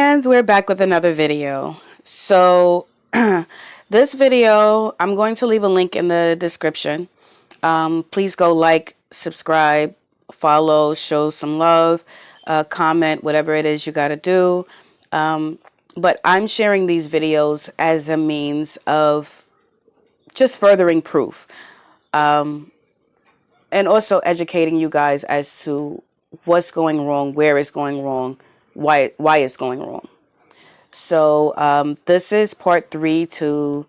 And we're back with another video. So this video, I'm going to leave a link in the description. Please go like, subscribe, follow, show some love, comment, whatever it is you got to do. But I'm sharing these videos as a means of just furthering proof, and also educating you guys as to what's going wrong, where it's going wrong, why it's going wrong. So this is part 3 to,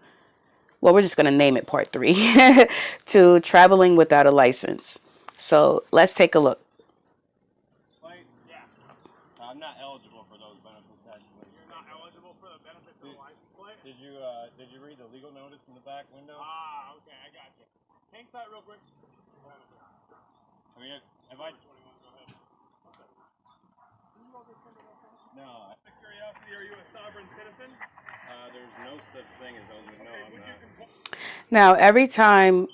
well, we're just going to name it part 3 to traveling without a license. So let's take a look. Yeah. I'm not eligible for those benefits, actually. You're not eligible for the benefits of the license plate? Did you read the legal notice in the back window? Ah, okay, I got you. Hang tight real quick. I mean, if I... No. Out of curiosity, are you a sovereign citizen? There's no such thing as those. No, I'm not. Now, every time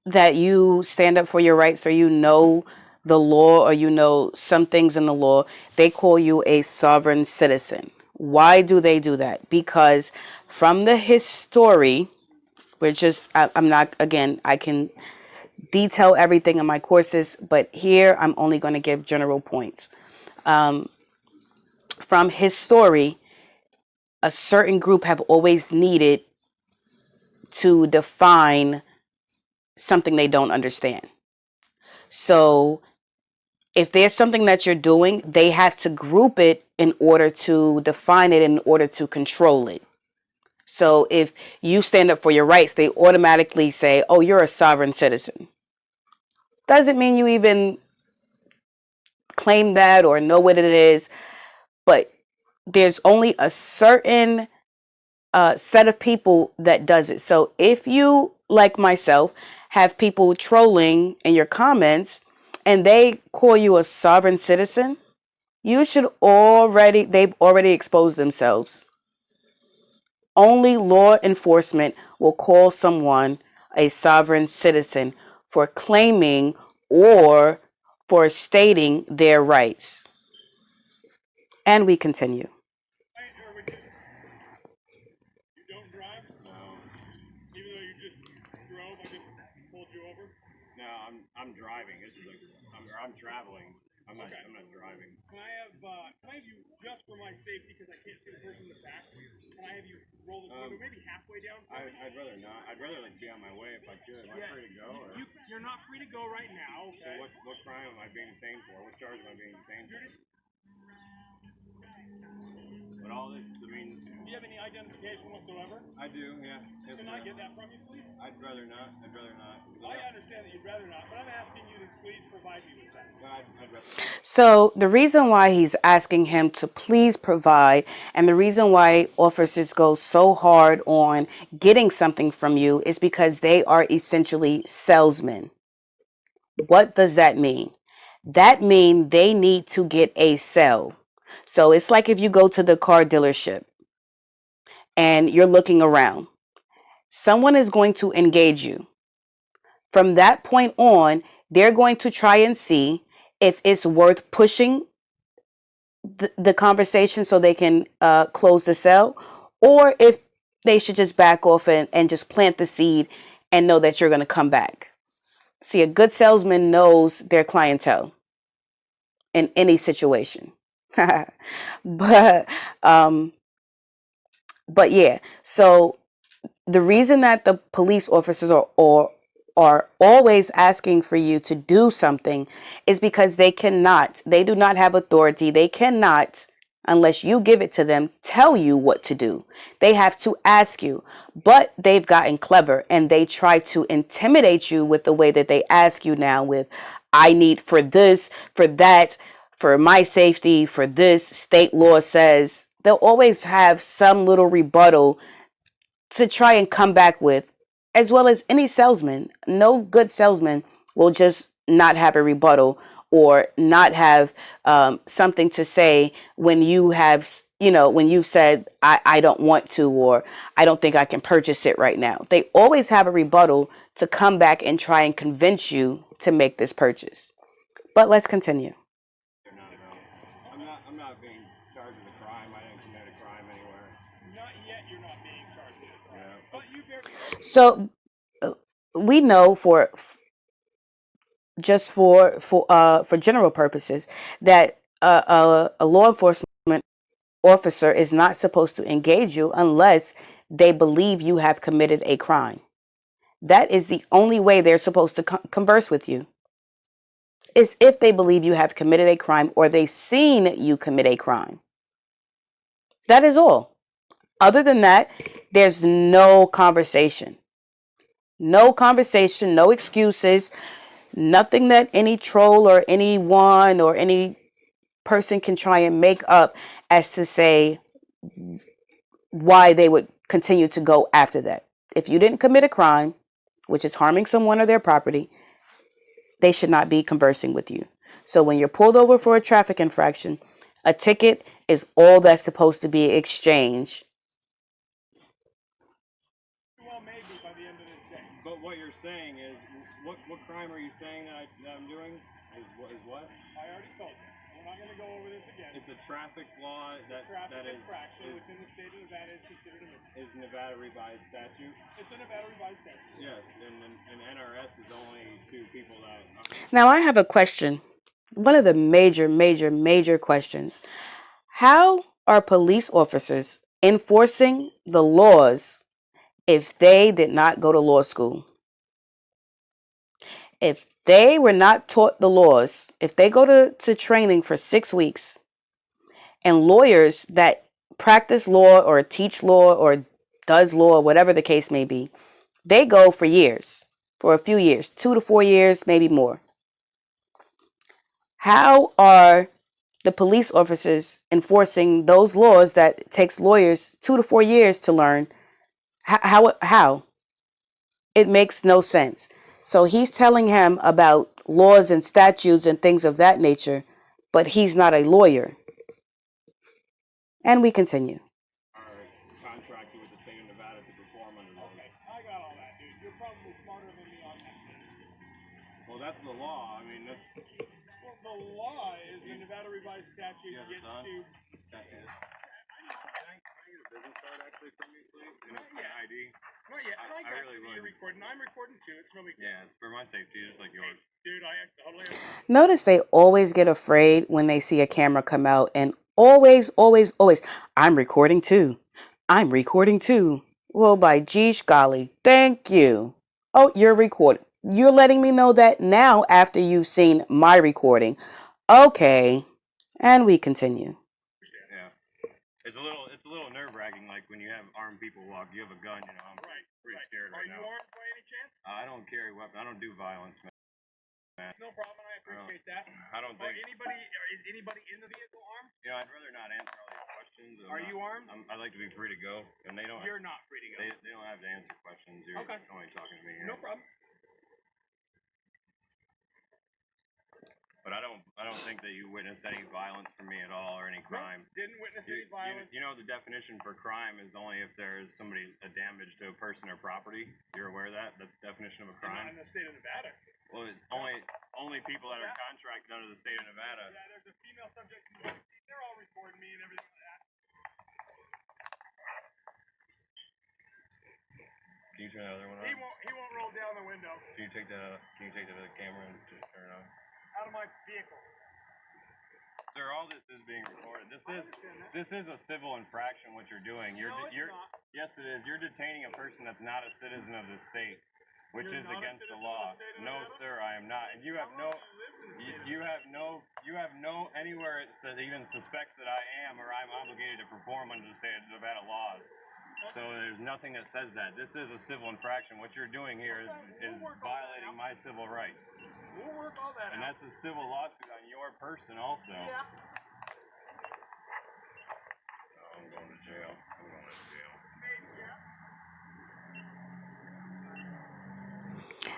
that you stand up for your rights, or you know the law, or you know some things in the law, they call you a sovereign citizen. Why do they do that? Because from the history, I'm not, again, I can detail everything in my courses, but here I'm only going to give general points. From history, a certain group have always needed to define something they don't understand. So if there's something that you're doing, they have to group it in order to define it, in order to control it. So if you stand up for your rights, they automatically say, oh, you're a sovereign citizen. Doesn't mean you even claim that or know what it is, but there's only a certain set of people that does it. So if you, like myself, have people trolling in your comments and they call you a sovereign citizen, they've already exposed themselves. Only law enforcement will call someone a sovereign citizen for claiming or for stating their rights. And we continue. You don't drive? No. Even though you just drove, I just pulled you over? No, I'm driving. I'm traveling. I'm not driving. Can I have you, just for my safety, because I can't see the person in the back, can I have you roll this window maybe halfway down? I'd rather not. I'd rather be on my way if I could. Am I free to go? Or? You're not free to go right now. Okay. So what crime am I being detained for? What charge am I being detained for? But all this, do you have any identification whatsoever? I do, yeah. Yes, can I get that from you, please? I'd rather not. I understand that you'd rather not, but I'm asking you to please provide me with that. I'd rather not. So the reason why he's asking him to please provide, and the reason why officers go so hard on getting something from you, is because they are essentially salesmen. What does that mean? That means they need to get a sale. So it's like if you go to the car dealership and you're looking around, someone is going to engage you. From that point on, they're going to try and see if it's worth pushing the conversation so they can close the sale, or if they should just back off and just plant the seed and know that you're going to come back. See, a good salesman knows their clientele in any situation. but um but yeah, so the reason that the police officers are always asking for you to do something is because they do not have authority. They cannot, unless you give it to them, tell you what to do. They have to ask you. But they've gotten clever and they try to intimidate you with the way that they ask you now with, I need for this, for that, for my safety, for this, state law says. They'll always have some little rebuttal to try and come back with, as well as any salesman. No good salesman will just not have a rebuttal or not have something to say when you have, when you said, I don't want to, or I don't think I can purchase it right now. They always have a rebuttal to come back and try and convince you to make this purchase. But let's continue. I'm not being charged with a crime. So we know for general purposes that a law enforcement officer is not supposed to engage you unless they believe you have committed a crime. That is the only way they're supposed to converse with you, is if they believe you have committed a crime or they've seen you commit a crime. That is all. Other than that, there's no conversation. No conversation, no excuses, nothing that any troll or anyone or any person can try and make up as to say why they would continue to go after that. If you didn't commit a crime, which is harming someone or their property, they should not be conversing with you. So when you're pulled over for a traffic infraction, a ticket is all that's supposed to be exchanged. Well, maybe by the end of this day. But what you're saying is, what crime are you saying that I'm doing? Is what? I already told you. We're not going to go over this again. It's a traffic law that is infraction, which in the state of Nevada is considered a misdemeanor. Is Nevada revised statute? It's a Nevada revised statute. Yes, and NRS is only to people that. Now I have a question. One of the major questions. How are police officers enforcing the laws if they did not go to law school? If they were not taught the laws, if they go to training for 6 weeks, and lawyers that practice law or teach law or does law, whatever the case may be, they go for years, for a few years, 2 to 4 years, maybe more. How are the police officers enforcing those laws that takes lawyers 2 to 4 years to learn? How? It makes no sense. So he's telling him about laws and statutes and things of that nature, but he's not a lawyer. And we continue. Are contracted with the state of Nevada to perform under those. Okay, I got all that, dude. You're probably smarter than me on that. Well, that's the law. I mean, that's. Well, the law is the Nevada revised statute gets to. That is. Can I get a business card actually from you, please? And it's my ID. Not yet. I really would. You're recording. I'm recording too. It's really good. Yeah, it's for my safety, just like yours. Dude, I totally. Notice they always get afraid when they see a camera come out, and always, I'm recording too. I'm recording too. Well, by geesh golly, thank you. Oh, you're recording. You're letting me know that now after you've seen my recording. Okay, and we continue. Yeah. It's a little nerve wracking. Like when you have armed people walk, you have a gun. You know, I'm pretty scared right now. Are you armed by any chance? I don't carry weapons. I don't do violence, man. No problem. I appreciate that. I don't think. Is anybody in the vehicle armed? You know, I'd rather not answer all these questions. Are you armed? I'd like to be free to go, and they don't. You're not free to go. They don't have to answer questions. You're only talking to me. No problem. But I don't think that you witnessed any violence from me at all or any crime. No, didn't witness any violence. You know the definition for crime is only if there's somebody a damage to a person or property. You're aware of that? That's the definition of a crime. Not in the state of Nevada. Well, it's only people that are contracted under the state of Nevada. Yeah, there's a female subject. They're all recording me and everything like that. Can you turn the other one on? He won't roll down the window. Can you take the camera and just turn it on? Out of my vehicle. Sir, all this is being recorded. This is a civil infraction. What you're doing, you're not. Yes, it is. You're detaining a person that's not a citizen of the state, which is against the law. No, sir, I am not. And you have no anywhere that even suspects that I am or I'm obligated to perform under the state of Nevada laws. So there's nothing that says that. This is a civil infraction. What you're doing here is violating my civil rights. We'll work all that out. And that's a civil lawsuit on your person also. Yeah. Oh, I'm going to jail.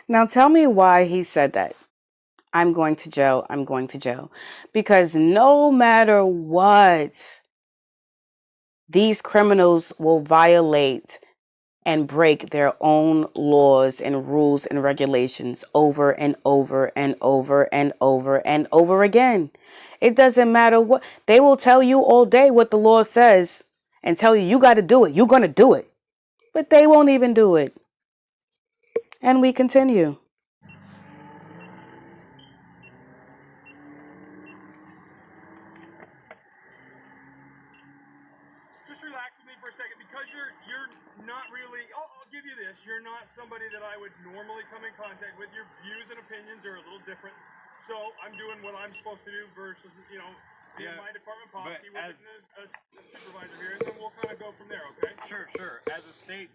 Now tell me why he said that. I'm going to jail. I'm going to jail. Because no matter what, these criminals will violate and break their own laws and rules and regulations over and over and over and over and over again. It doesn't matter what. They will tell you all day what the law says and tell you got to do it. You're going to do it. But they won't even do it. And we continue. Just relax with me for a second because you're not really. I'll give you this. You're not somebody that I would normally come in contact with. Your views and opinions are a little different. So I'm doing what I'm supposed to do versus being my department policy with a supervisor here, and then we'll kind of go from there. Okay? Sure, sure. As a state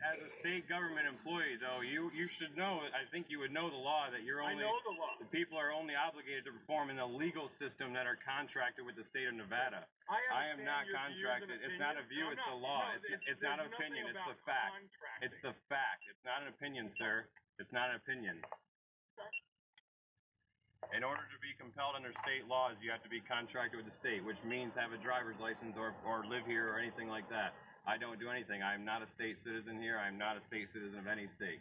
government employee, though, you should know. I think you would know the law that you're only. I know the law. The people are only obligated to perform in the legal system that are contracted with the state of Nevada. I am not contracted. It's not a view. It's the law. It's not an opinion. It's the fact. It's the fact. It's not an opinion, sir. It's not an opinion. In order to be compelled under state laws, you have to be contracted with the state, which means have a driver's license or live here or anything like that. I don't do anything. I am not a state citizen here. I am not a state citizen of any state.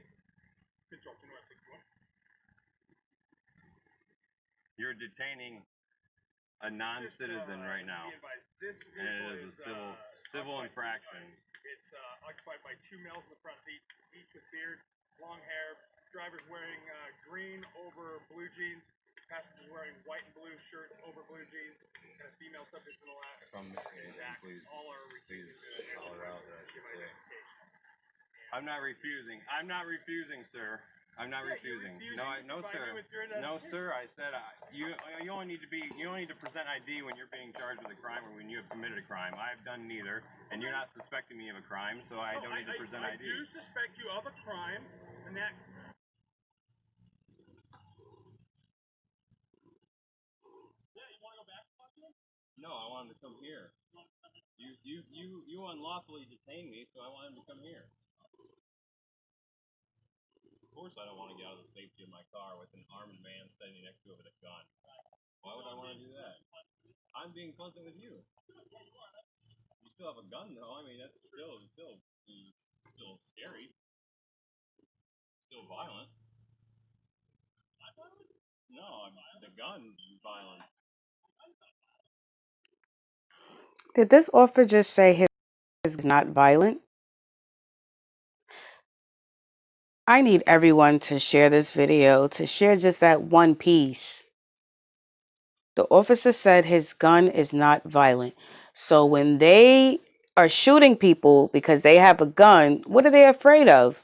You're detaining a non-citizen right now, and it is a civil infraction. It's occupied by two males in the front seat, each with beard, long hair. Driver's wearing green over blue jeans. Passengers wearing white and blue shirt over blue jeans. And a female subject in the last. From the please, all are refusing. All are out there. I'm not refusing. I'm not refusing, sir. I'm not refusing. No, sir. No, sir. I said you only need to present ID when you're being charged with a crime or when you have committed a crime. I've done neither, and you're not suspecting me of a crime, so I don't need to present ID. I do suspect you of a crime, and that. No, I want him to come here. You unlawfully detained me, so I want him to come here. Of course, I don't want to get out of the safety of my car with an armed man standing next to it with a gun. Why would I want to do that? I'm being pleasant with you. You still have a gun, though. I mean, that's still scary. Still violent. No, the gun violent. Did this officer just say his is not violent? I need everyone to share this video, to share just that one piece. The officer said his gun is not violent. So when they are shooting people because they have a gun, what are they afraid of?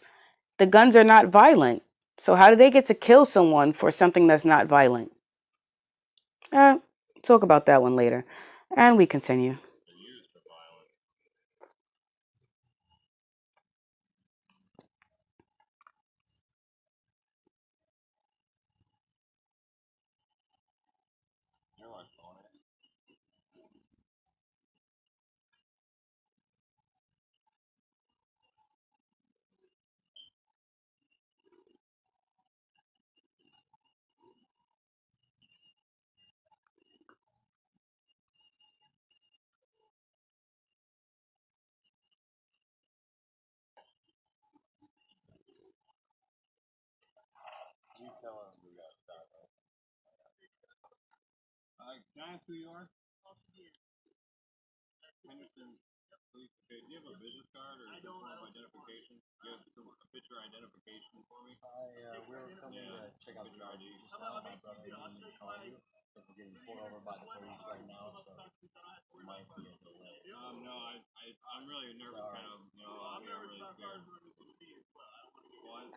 The guns are not violent. So how do they get to kill someone for something that's not violent? Eh, talk about that one later. And we continue. You tell him we gotta stop. Can I ask who you are? Henderson. Please, okay, do you have a business card or some form of identification? Do you have a picture identification for me? We're coming to check out your ID. Just now, my brother wanted me to call you because we're getting pulled over by the police right now, so it might be a delay. No, I'm really nervous, kind of. I'm really scared. What?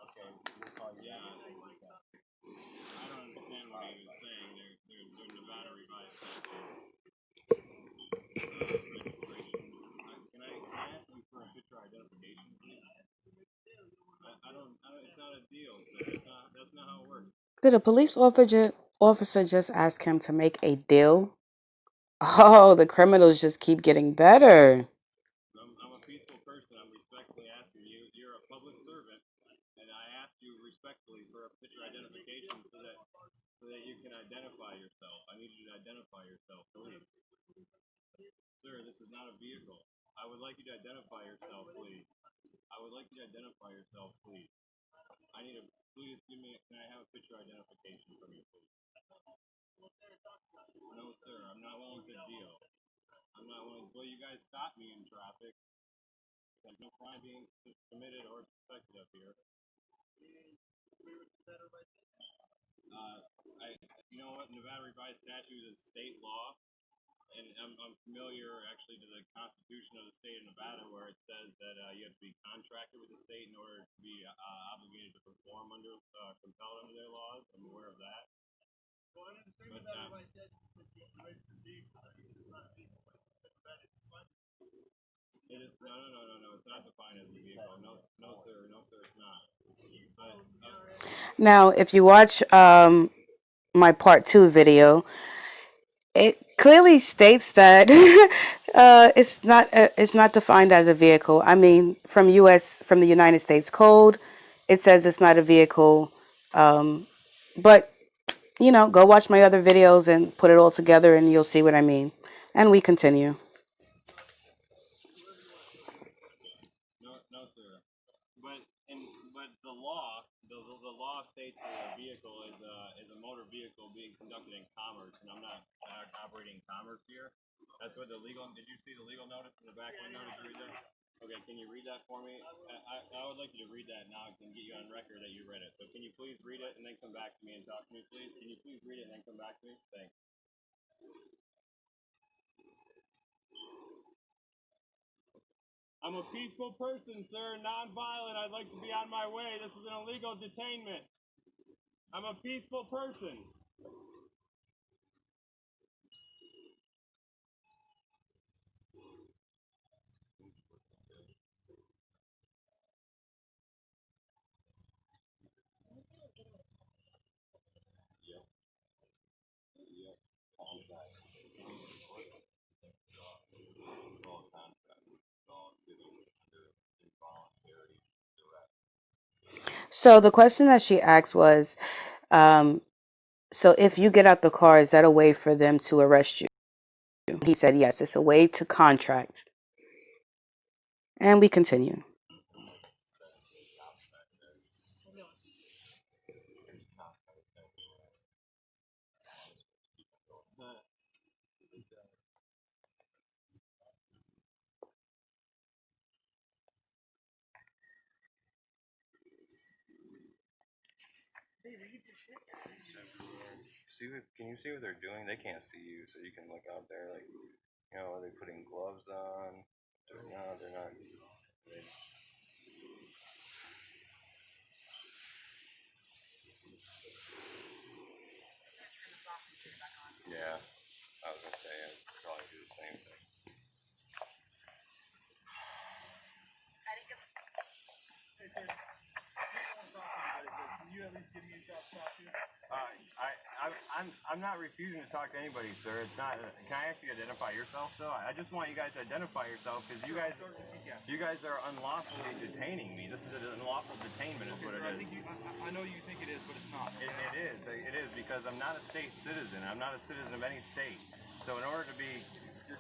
Okay, we'll call you. Yeah. I don't understand what he was saying. They're Nevada revised statute. Registration. Can I ask you for a picture identification, please? It's not a deal, sir. That's not how it works. Did a police officer just ask him to make a deal? Oh, the criminals just keep getting better. I'm a peaceful person. I'm respectfully asking you. You're a public servant, and I asked you respectfully for a picture identification so that you can identify yourself. I need you to identify yourself, please. Sir, this is not a vehicle. I would like you to identify yourself, please. I would like you to identify yourself, please. Please give me, can I have a picture identification from you, please? No, sir, I'm not willing to deal. I'm not willing, well, you guys stopped me in traffic. There's no crime being committed or suspected up here. I, you know what, Nevada revised statute is state law, and I'm familiar actually to the Constitution of the state of Nevada, where it says that you have to be contracted with the state in order to be obligated to perform under, compelled under their laws. I'm aware of that. Well, under the same Nevada revised statute, it is no. It's not defined as a vehicle. No, sir. No, sir. It's not. Now, if you watch my part two video, it clearly states that it's not defined as a vehicle. I mean, from the United States Code, it says it's not a vehicle. But go watch my other videos and put it all together, and you'll see what I mean. And we continue. No, sir. But the law states that a vehicle is a motor vehicle being conducted in commerce, and I'm not operating commerce here. That's what the legal. Did you see the legal notice in the back window? Did you read that? Okay, can you read that for me? I would like you to read that now. I can get you on record that you read it. So can you please read it and then come back to me and talk to me, please? Can you please read it and then come back to me? Thanks. I'm a peaceful person, sir, non-violent. I'd like to be on my way. This is an illegal detainment. I'm a peaceful person. So the question that she asked was, um, so if you get out the car, is that a way for them to arrest you? He said, yes, it's a way to contract. And we continue. Can you see what they're doing? They can't see you, so you can look out there. Like, are they putting gloves on? No, they're not. Yeah, I was gonna say I'd probably do the same thing. Can you at least give me a job to talk to? I'm not refusing to talk to anybody, sir. It's not. Can I actually identify yourself, though? I just want you guys to identify yourself because you guys are unlawfully detaining me. This is an unlawful detainment, is what it is. I know you think it is, but it's not. It is. It is because I'm not a state citizen. I'm not a citizen of any state. So in order to be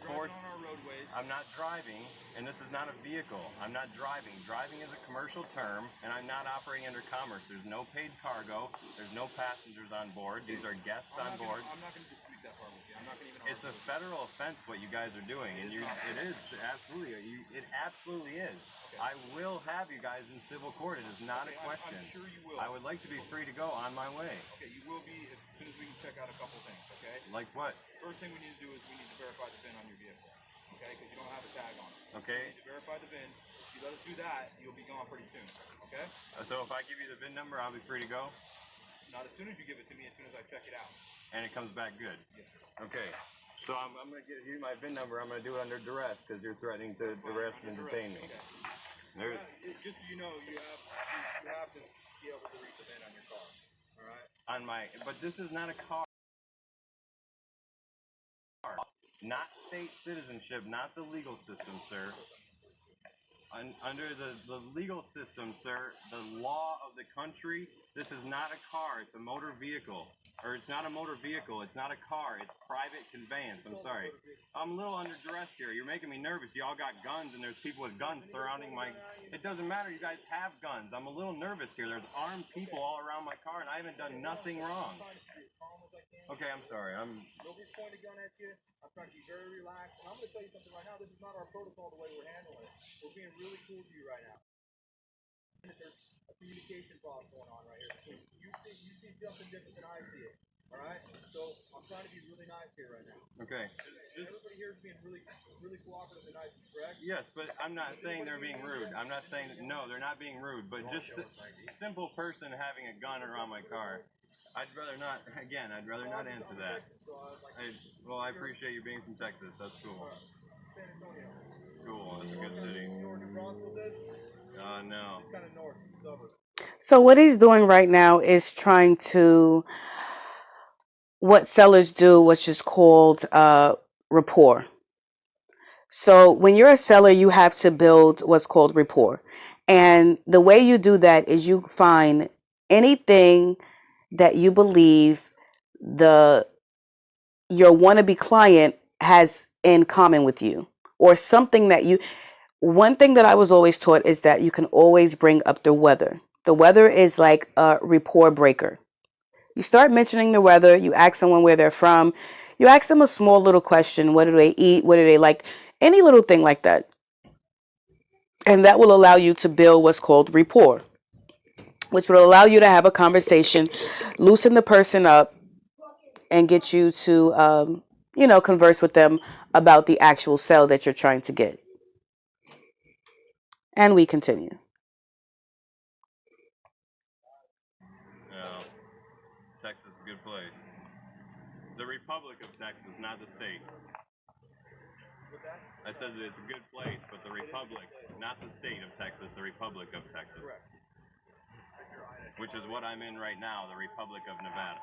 forced on our roadways, I'm not driving, and this is not a vehicle. I'm not driving. Driving is a commercial term, and I'm not operating under commerce. There's no paid cargo. There's no passengers on board. These are guests on board. I'm not going to dispute that part with you. I'm not going to even. It's a federal offense what you guys are doing, and it is absolutely. It absolutely is. Okay. I will have you guys in civil court. It is not a question. I'm sure you will. I would like to be free to go on my way. Okay, you will be as soon as we can check out a couple things. Okay. Like what? First thing we need to do is we need to verify the VIN on your vehicle. Okay, because you don't have a tag on it. Okay. You need to verify the VIN. If you let us do that, you'll be gone pretty soon. Okay. So if I give you the VIN number, I'll be free to go. Not as soon as you give it to me. As soon as I check it out. And it comes back good. Yes. Okay. So I'm going to give you my VIN number. I'm going to do it under duress because you're threatening to arrest and detain me. Okay. Just so you know, you have to be able to read the VIN on your car. All right. But this is not a car. Not state citizenship, not the legal system, sir. Under the legal system, sir, the law of the country, this is not a car, it's a motor vehicle. Or it's not a motor vehicle, it's not a car, it's private conveyance. I'm sorry. I'm a little under duress here. You're making me nervous. Y'all got guns and there's people with guns surrounding my... It doesn't matter, you guys have guns. I'm a little nervous here. There's armed people all around my car and I haven't done nothing wrong. Okay, I'm sorry. Nobody's pointing a gun at you. I'm trying to be very relaxed. And I'm going to tell you something right now. This is not our protocol the way we're handling it. We're being really cool to you right now. There's a communication communication problem going on right here. You see something different than I see it. All right. So I'm trying to be really nice here right now. Okay. Everybody here is being really cooperative and nice, correct? Yes, but I'm not saying they're being rude. I'm not saying that, no, they're not being rude. But just a simple person having a gun around my car, I'd rather not. Again, I'd rather not answer that. Well, I appreciate you being from Texas. That's cool. Cool. That's a good city. No. Kind of north. So what he's doing right now is trying to what sellers do, which is called rapport. So when you're a seller, you have to build what's called rapport. And the way you do that is you find anything that you believe the your wannabe client has in common with you, or something that you one thing that I was always taught is that you can always bring up the weather. The weather is like a rapport breaker. You start mentioning the weather, you ask someone where they're from, you ask them a small little question: what do they eat, what do they like, any little thing like that. And that will allow you to build what's called rapport, which will allow you to have a conversation, loosen the person up, and get you to, converse with them about the actual sale that you're trying to get. And we continue. No. Texas is a good place. The Republic of Texas, not the state. I said that it's a good place, but the Republic, not the state of Texas, the Republic of Texas. Correct. Which is what I'm in right now, the Republic of Nevada.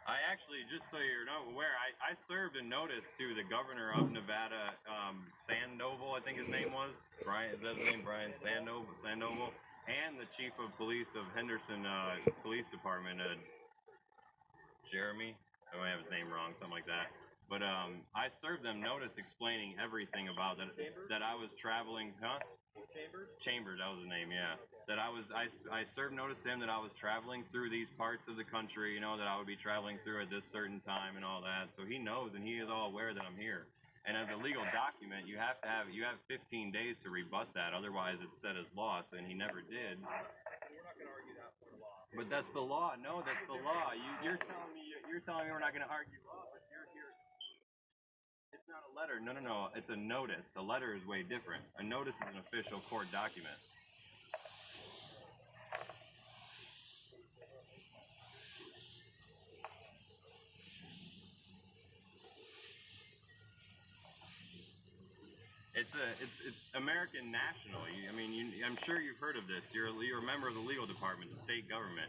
I actually, just so you're not aware, I served a notice to the governor of Nevada, Sandoval, I think his name was. Brian, is that his name? Brian Sandoval, and the chief of police of Henderson Police Department, Jeremy. I might have his name wrong, something like that. But I served them notice explaining everything about that I was traveling, huh? Chambers, that was his name, yeah. That I served notice to him that I was traveling through these parts of the country, that I would be traveling through at this certain time and all that. So he knows and he is all aware that I'm here. And as a legal document, you have 15 days to rebut that. Otherwise, it's set as loss, and he never did. But that's the law. No, that's the law. You're telling me we're not going to argue law, but you're here. It's not a letter. No, no, no. It's a notice. A letter is way different. A notice is an official court document. It's American National. I'm sure you've heard of this. You're a member of the legal department, the state government.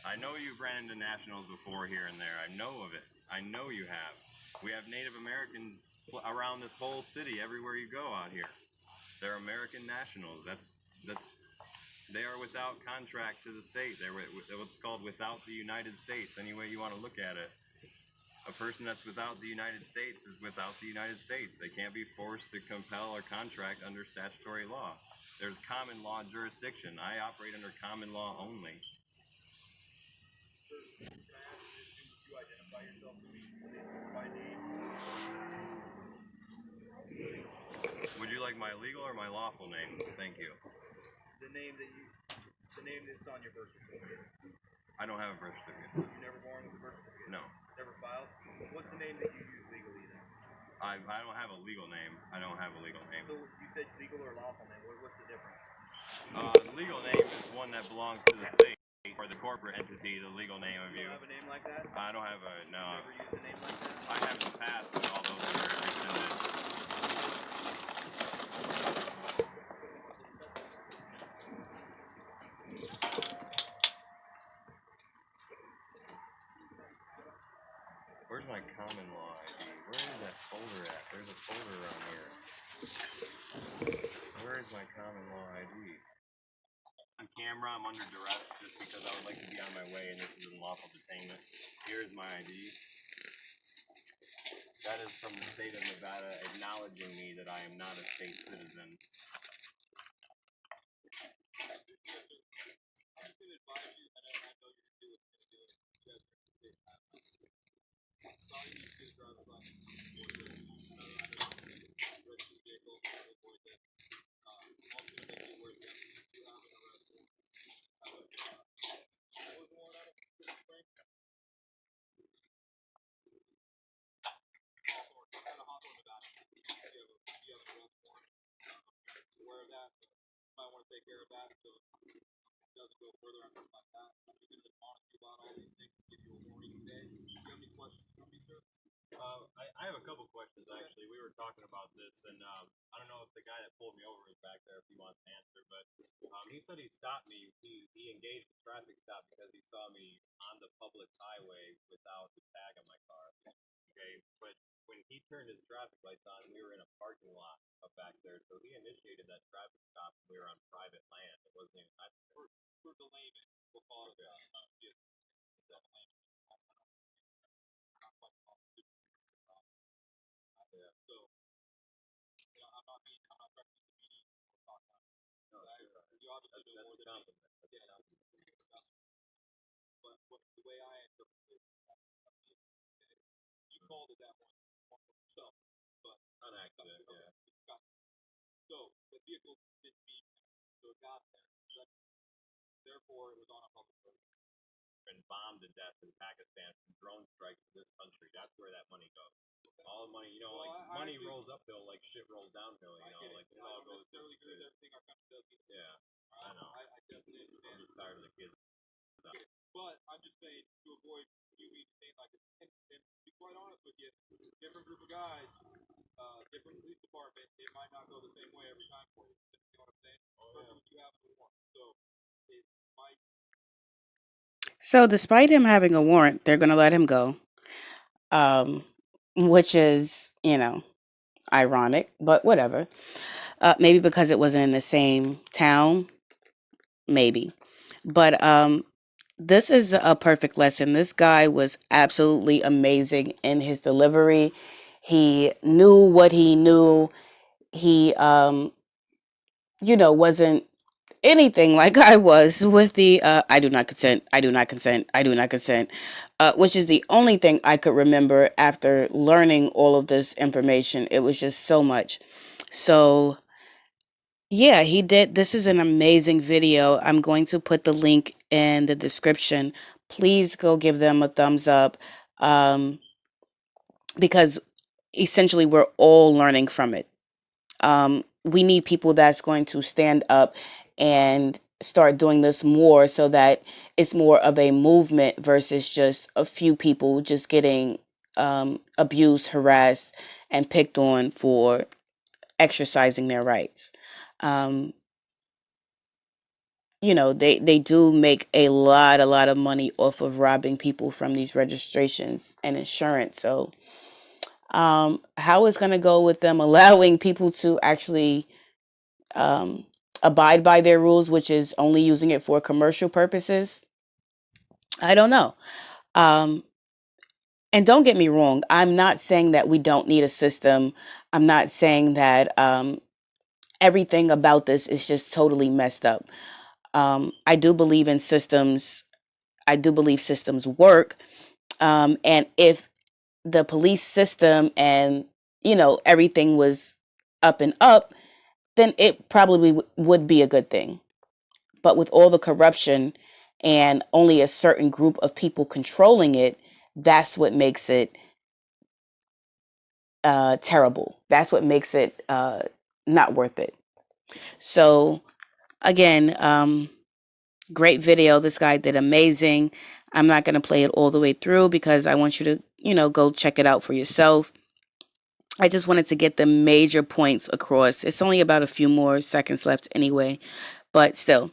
I know you've ran into nationals before here and there. I know of it. I know you have. We have Native Americans around this whole city, everywhere you go out here. They're American nationals. That's they are without contract to the state. They're what's called without the United States. Any way you want to look at it. A person that's without the United States is without the United States. They can't be forced to compel or contract under statutory law. There's common law jurisdiction. I operate under common law only. Would you like my legal or my lawful name? Thank you. The name that's on your birth certificate. I don't have a birth certificate. You never born with a birth certificate? No. Never filed? What's the name that you use legally then? I don't have a legal name. I don't have a legal name. So you said legal or lawful name. What's the difference? The legal name is one that belongs to the state or the corporate entity. The legal name of you. Do you have a name like that? I don't have a no. You ever used a name like that? I have in the past, but all those are rescinded. Where's my common law ID? Where is that folder at? There's a folder around here. Where is my common law ID? On camera, I'm under duress just because I would like to be on my way and this is unlawful detainment. Here's my ID. That is from the state of Nevada acknowledging me that I am not a state citizen. take care of that so it doesn't go further on like that. I'm just going to honest you about all these things, give you a warning today. Do you have any questions for me, sir? I have a couple questions actually. We were talking about this, and I don't know if the guy that pulled me over is back there if he wants to answer, but he said he stopped me. He engaged the traffic stop because he saw me on the public highway without the tag on my car. Okay, but when he turned his traffic lights on, we were in a parking lot up back there, so he initiated that traffic stop. We were on private land. It wasn't even. We're the layman. We'll call it that. Yeah. So I'm not being. I'm not trying to be mean or talk about it. No, you obviously know more than me. Yeah. But the way I interpret it, you called it that one for yourself, but an accident. Yeah. So the vehicle didn't meet, so it got there. Therefore, it was on a public road. And bombed to death in Pakistan from drone strikes in this country. That's where that money goes. All the money, you know, well, like money actually, rolls uphill like shit rolls downhill. You know, like it all goes. Necessarily agree with everything our country does. Yeah, I know. I definitely understand. I'm just tired of the kids. Okay. But I'm just saying to avoid you being saying like, and to be quite honest with you, different group of guys, different police department, it might not go the same way every time for you. You know what I'm saying? Oh, especially when you have a warrant. So it might. So, despite him having a warrant, they're going to let him go, um, which is, ironic, but whatever. Maybe because it wasn't in the same town, maybe. But this is a perfect lesson. This guy was absolutely amazing in his delivery. He knew what he knew. He, wasn't anything like I was with the I do not consent, I do not consent, I do not consent, which is the only thing I could remember after learning all of this information. It was just so much. So, yeah, he did. This is an amazing video. I'm going to put the link in the description. Please go give them a thumbs up, um, because essentially we're all learning from it. We need people that's going to stand up and start doing this more so that it's more of a movement versus just a few people just getting abused, harassed, and picked on for exercising their rights. Um, they do make a lot of money off of robbing people from these registrations and insurance. So, how it's going to go with them allowing people to actually um, abide by their rules, which is only using it for commercial purposes, I don't know. Um, and don't get me wrong, I'm not saying that we don't need a system. I'm not saying that everything about this is just totally messed up. I do believe in systems. I do believe systems work. And if the police system and, everything was up and up, then it probably would be a good thing. But with all the corruption and only a certain group of people controlling it, that's what makes it terrible. That's what makes it not worth it. So, again, great video. This guy did amazing. I'm not going to play it all the way through because I want you to, go check it out for yourself. I just wanted to get the major points across. It's only about a few more seconds left anyway, but still.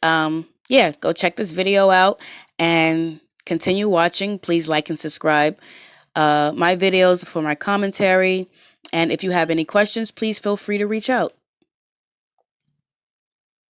Yeah, go check this video out and continue watching. Please like and subscribe my videos for my commentary. And if you have any questions, please feel free to reach out.